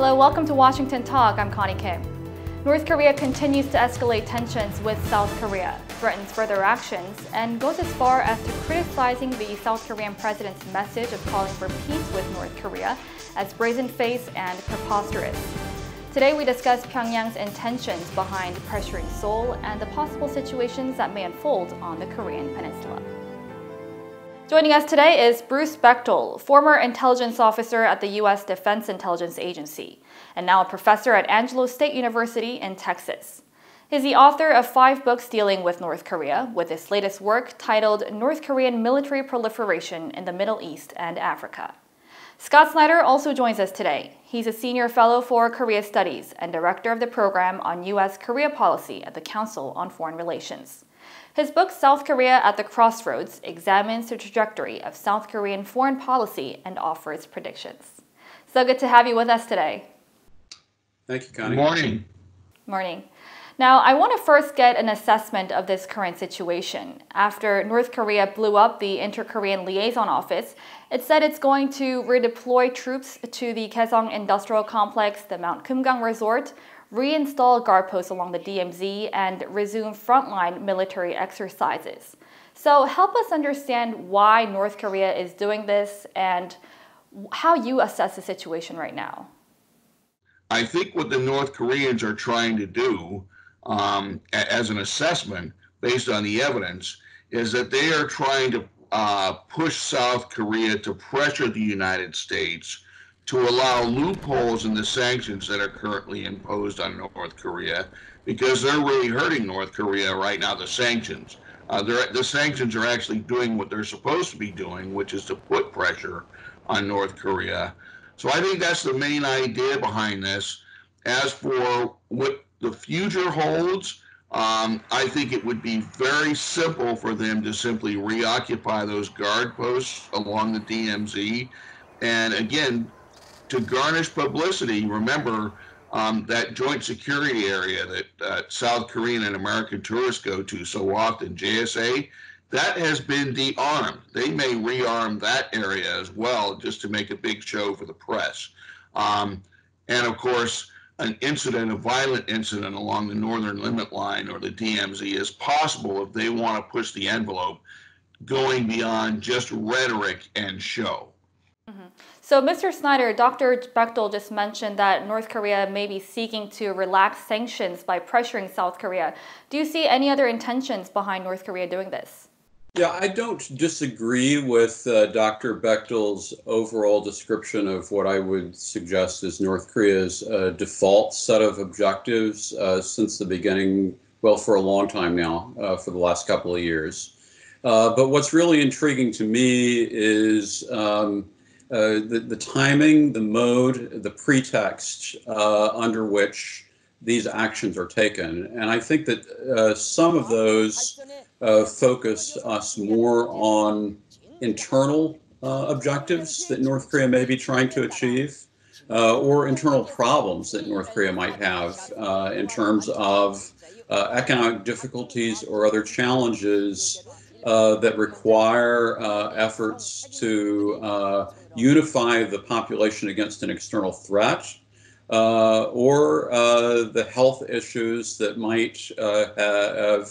Hello, welcome to Washington Talk. I'm Connie Kim. North Korea continues to escalate tensions with South Korea, threatens further actions, and goes as far as to criticizing the South Korean president's message of calling for peace with North Korea as brazen-faced and preposterous. Today we discuss Pyongyang's intentions behind pressuring Seoul and the possible situations that may unfold on the Korean peninsula. Joining us today is Bruce Bechtol, former intelligence officer at the U.S. Defense Intelligence Agency, and now a professor at Angelo State University in Texas. He's the author of 5 books dealing with North Korea, with his latest work titled North Korean Military Proliferation in the Middle East and Africa. Scott Snyder also joins us today. He's a senior fellow for Korea Studies and director of the program on U.S. Korea policy at the Council on Foreign Relations. His book, South Korea at the Crossroads, examines the trajectory of South Korean foreign policy and offers predictions. So good to have you with us today. Thank you, Connie. Good morning. Morning. Now, I want to first get an assessment of this current situation. After North Korea blew up the Inter-Korean Liaison Office, it said it's going to redeploy troops to the Kaesong Industrial Complex, the Mount Kumgang Resort, reinstall guard posts along the DMZ, and resume frontline military exercises. So help us understand why North Korea is doing this and how you assess the situation right now. I think what the North Koreans are trying to do as an assessment based on the evidence is that they are trying to push South Korea to pressure the United States to allow loopholes in the sanctions that are currently imposed on North Korea, because they're really hurting North Korea right now, the sanctions. The sanctions are actually doing what they're supposed to be doing, which is to put pressure on North Korea. So I think that's the main idea behind this. As for what the future holds, I think it would be very simple for them to simply reoccupy those guard posts along the DMZ. And again, to garnish publicity, remember that joint security area that South Korean and American tourists go to so often, JSA, that has been de-armed. They may rearm that area as well, just to make a big show for the press. And of course, a violent incident along the northern limit line or the DMZ is possible if they want to push the envelope going beyond just rhetoric and show. Mm-hmm. So, Mr. Snyder, Dr. Bechtol just mentioned that North Korea may be seeking to relax sanctions by pressuring South Korea. Do you see any other intentions behind North Korea doing this? Yeah, I don't disagree with Dr. Bechtol's overall description of what I would suggest is North Korea's default set of objectives since the beginning, well, for a long time now, for the last couple of years. But what's really intriguing to me is the timing, the mode, the pretext under which these actions are taken. And I think that some of those focus us more on internal objectives that North Korea may be trying to achieve, or internal problems that North Korea might have in terms of economic difficulties or other challenges that require efforts to unify the population against an external threat, or the health issues that might have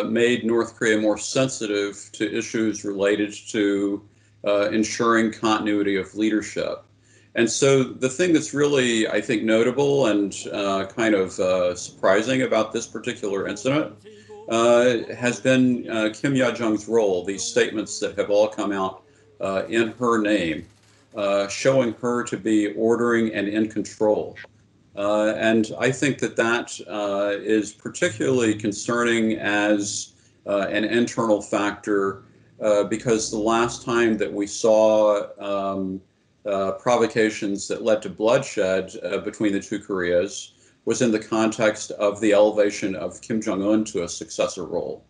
made North Korea more sensitive to issues related to ensuring continuity of leadership. And so the thing that's really, I think, notable and kind of surprising about this particular incident has been Kim Ya-jung's role, these statements that have all come out in her name, showing her to be ordering and in control. And I think that that is particularly concerning as an internal factor because the last time that we saw provocations that led to bloodshed between the two Koreas was in the context of the elevation of Kim Jong-un to a successor role.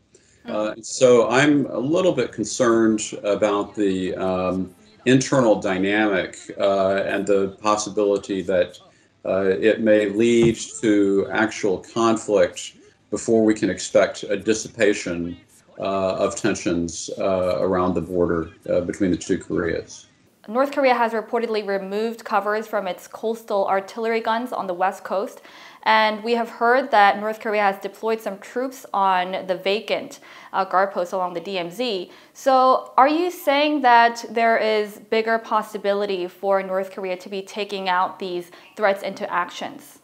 So I'm a little bit concerned about the internal dynamic and the possibility that it may lead to actual conflict before we can expect a dissipation of tensions around the border between the two Koreas. North Korea has reportedly removed covers from its coastal artillery guns on the west coast. And we have heard that North Korea has deployed some troops on the vacant guard posts along the DMZ. So are you saying that there is bigger possibility for North Korea to be taking out these threats into actions?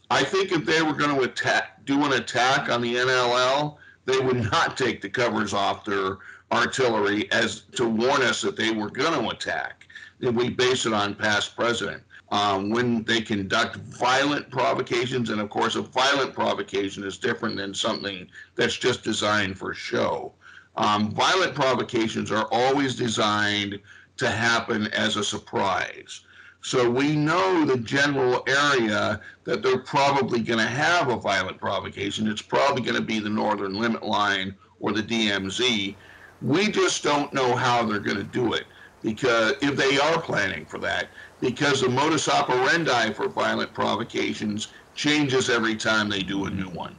I think if they were going to do an attack on the NLL, they would not take the covers off their artillery as to warn us that they were going to attack. If we base it on past precedent. When they conduct violent provocations, and of course a violent provocation is different than something that's just designed for show. Violent provocations are always designed to happen as a surprise. So we know the general area that they're probably going to have a violent provocation. It's probably going to be the Northern Limit Line or the DMZ. We just don't know how they're going to do it, because if they are planning for that, because the modus operandi for violent provocations changes every time they do a new one.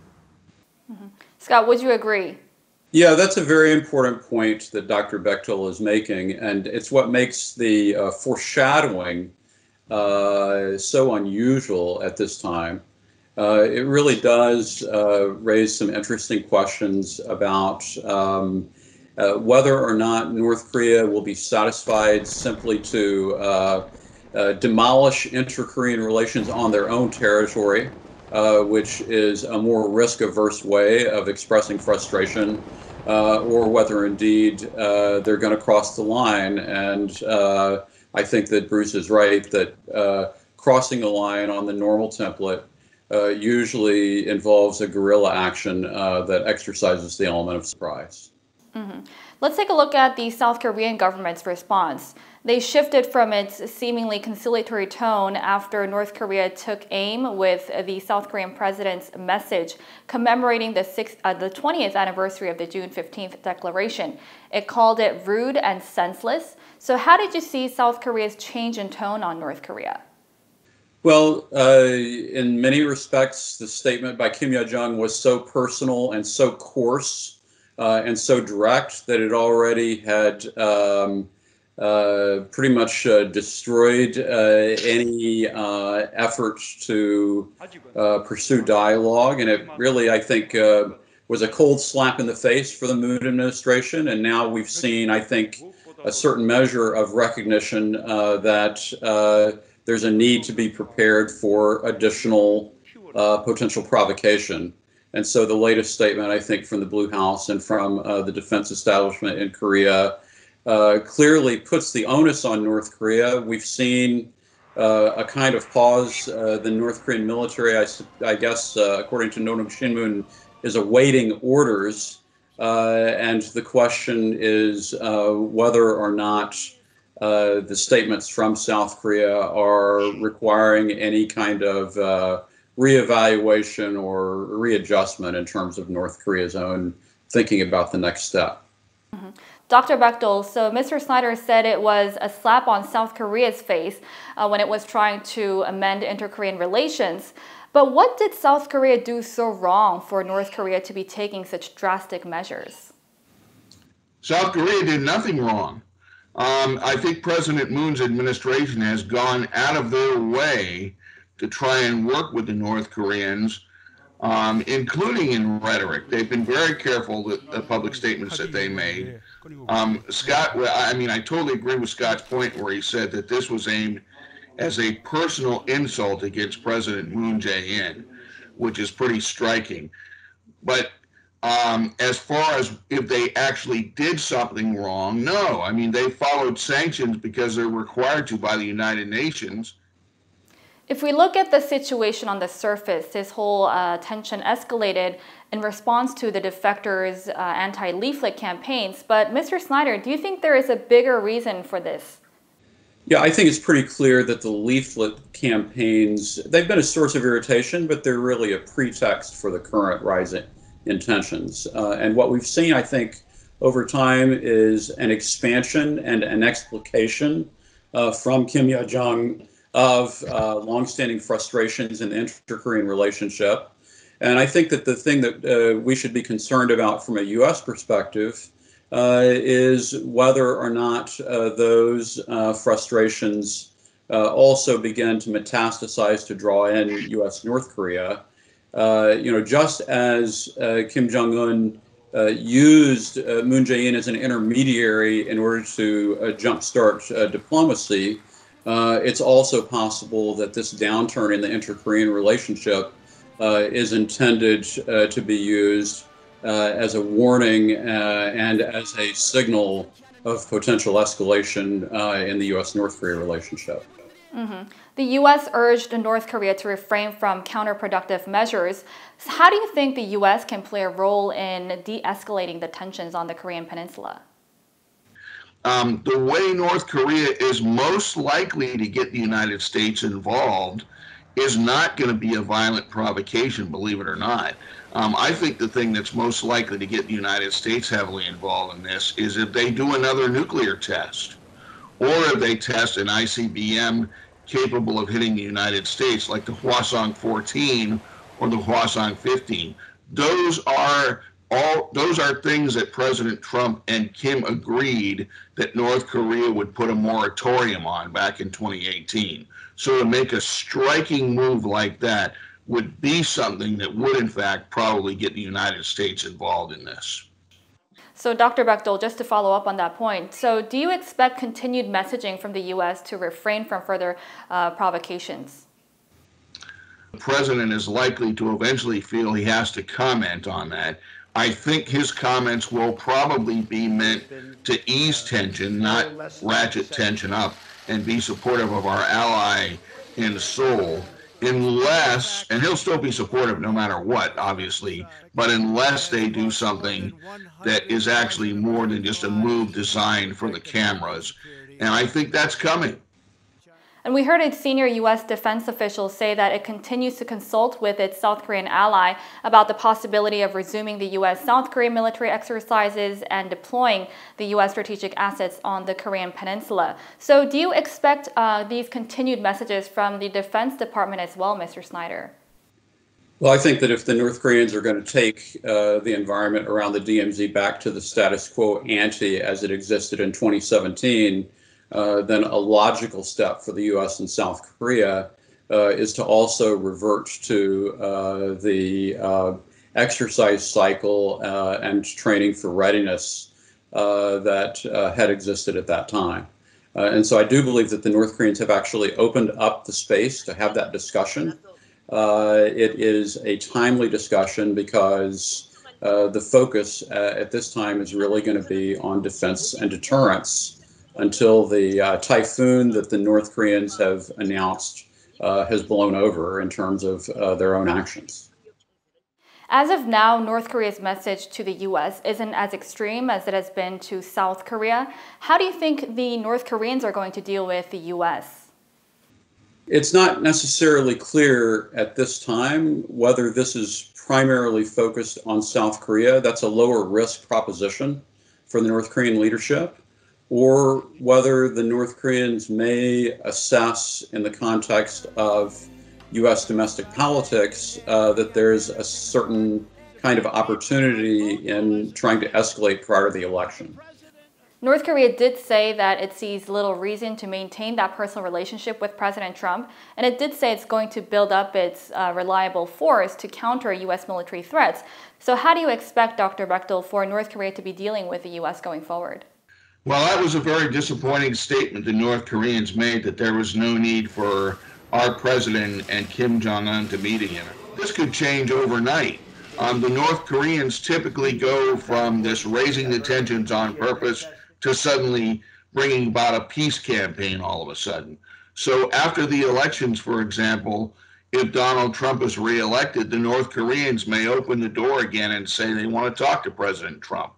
Mm-hmm. Scott, would you agree? Yeah, that's a very important point that Dr. Bechtol is making, and it's what makes the foreshadowing so unusual at this time. It really does raise some interesting questions about whether or not North Korea will be satisfied simply to demolish inter-Korean relations on their own territory, which is a more risk-averse way of expressing frustration, or whether indeed they're going to cross the line. And I think that Bruce is right that crossing a line on the normal template usually involves a guerrilla action that exercises the element of surprise. Mm-hmm. Let's take a look at the South Korean government's response. They shifted from its seemingly conciliatory tone after North Korea took aim with the South Korean president's message commemorating the 20th anniversary of the June 15th declaration. It called it rude and senseless. So how did you see South Korea's change in tone on North Korea? Well, in many respects, the statement by Kim Yo-jong was so personal and so coarse and so direct that it already had pretty much destroyed any efforts to pursue dialogue. And it really, I think, was a cold slap in the face for the Moon administration. And now we've seen, I think, a certain measure of recognition that there's a need to be prepared for additional potential provocation. And so the latest statement, I think, from the Blue House and from the defense establishment in Korea clearly puts the onus on North Korea. We've seen a kind of pause. The North Korean military, I guess, according to Nonam Shinmun, is awaiting orders. And the question is whether or not the statements from South Korea are requiring any kind of reevaluation or readjustment in terms of North Korea's own thinking about the next step. Mm-hmm. Dr. Bechtol, so Mr. Snyder said it was a slap on South Korea's face when it was trying to amend inter-Korean relations. But what did South Korea do so wrong for North Korea to be taking such drastic measures? South Korea did nothing wrong. I think President Moon's administration has gone out of their way to try and work with the North Koreans, including in rhetoric. They've been very careful with the public statements that they made. Scott, I totally agree with Scott's point where he said that this was aimed as a personal insult against President Moon Jae-in, which is pretty striking. But as far as if they actually did something wrong, no. I mean, they followed sanctions because they're required to by the United Nations. If we look at the situation on the surface, this whole tension escalated in response to the defectors' anti-leaflet campaigns. But Mr. Snyder, do you think there is a bigger reason for this? Yeah, I think it's pretty clear that the leaflet campaigns, they've been a source of irritation, but they're really a pretext for the current rising in tensions. And what we've seen, I think, over time is an expansion and an explication from Kim Yo-jong of longstanding frustrations in the inter-Korean relationship. And I think that the thing that we should be concerned about from a U.S. perspective is whether or not those frustrations also begin to metastasize to draw in U.S. North Korea. Just as Kim Jong-un used Moon Jae-in as an intermediary in order to jumpstart diplomacy, it's also possible that this downturn in the inter-Korean relationship is intended to be used as a warning and as a signal of potential escalation in the U.S.-North Korea relationship. Mm-hmm. The U.S. urged North Korea to refrain from counterproductive measures. So how do you think the U.S. can play a role in de-escalating the tensions on the Korean Peninsula? The way North Korea is most likely to get the United States involved is not going to be a violent provocation, believe it or not. I think the thing that's most likely to get the United States heavily involved in this is if they do another nuclear test, or if they test an ICBM capable of hitting the United States, like the Hwasong 14 or the Hwasong 15. Those are things that President Trump and Kim agreed that North Korea would put a moratorium on back in 2018. So to make a striking move like that would be something that would, in fact, probably get the United States involved in this. So Dr. Bechtol, just to follow up on that point, so do you expect continued messaging from the U.S. to refrain from further provocations? The president is likely to eventually feel he has to comment on that. I think his comments will probably be meant to ease tension, not ratchet tension up, and be supportive of our ally in Seoul. Unless, and he'll still be supportive no matter what, obviously, but unless they do something that is actually more than just a move designed for the cameras. And I think that's coming. And we heard a senior U.S. defense official say that it continues to consult with its South Korean ally about the possibility of resuming the U.S.-South Korea military exercises and deploying the U.S. strategic assets on the Korean Peninsula. So do you expect these continued messages from the Defense Department as well, Mr. Snyder? Well, I think that if the North Koreans are going to take the environment around the DMZ back to the status quo ante as it existed in 2017, then a logical step for the U.S. and South Korea is to also revert to the exercise cycle and training for readiness that had existed at that time. And so I do believe that the North Koreans have actually opened up the space to have that discussion. It is a timely discussion because the focus at this time is really going to be on defense and deterrence until the typhoon that the North Koreans have announced has blown over in terms of their own actions. As of now, North Korea's message to the U.S. isn't as extreme as it has been to South Korea. How do you think the North Koreans are going to deal with the U.S.? It's not necessarily clear at this time whether this is primarily focused on South Korea. That's a lower risk proposition for the North Korean leadership, or whether the North Koreans may assess in the context of U.S. domestic politics that there's a certain kind of opportunity in trying to escalate prior to the election. North Korea did say that it sees little reason to maintain that personal relationship with President Trump, and it did say it's going to build up its reliable force to counter U.S. military threats. So how do you expect, Dr. Bechtol, for North Korea to be dealing with the U.S. going forward? Well, that was a very disappointing statement the North Koreans made, that there was no need for our president and Kim Jong-un to meet again. This could change overnight. The North Koreans typically go from this raising the tensions on purpose to suddenly bringing about a peace campaign all of a sudden. So after the elections, for example, if Donald Trump is reelected, the North Koreans may open the door again and say they want to talk to President Trump.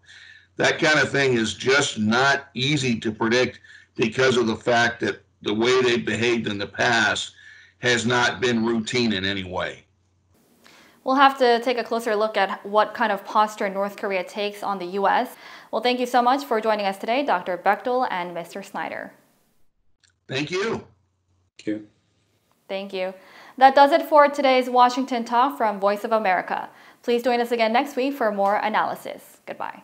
That kind of thing is just not easy to predict because of the fact that the way they've behaved in the past has not been routine in any way. We'll have to take a closer look at what kind of posture North Korea takes on the U.S. Well, thank you so much for joining us today, Dr. Bechtol and Mr. Snyder. Thank you. Thank you. Thank you. That does it for today's Washington Talk from Voice of America. Please join us again next week for more analysis. Goodbye.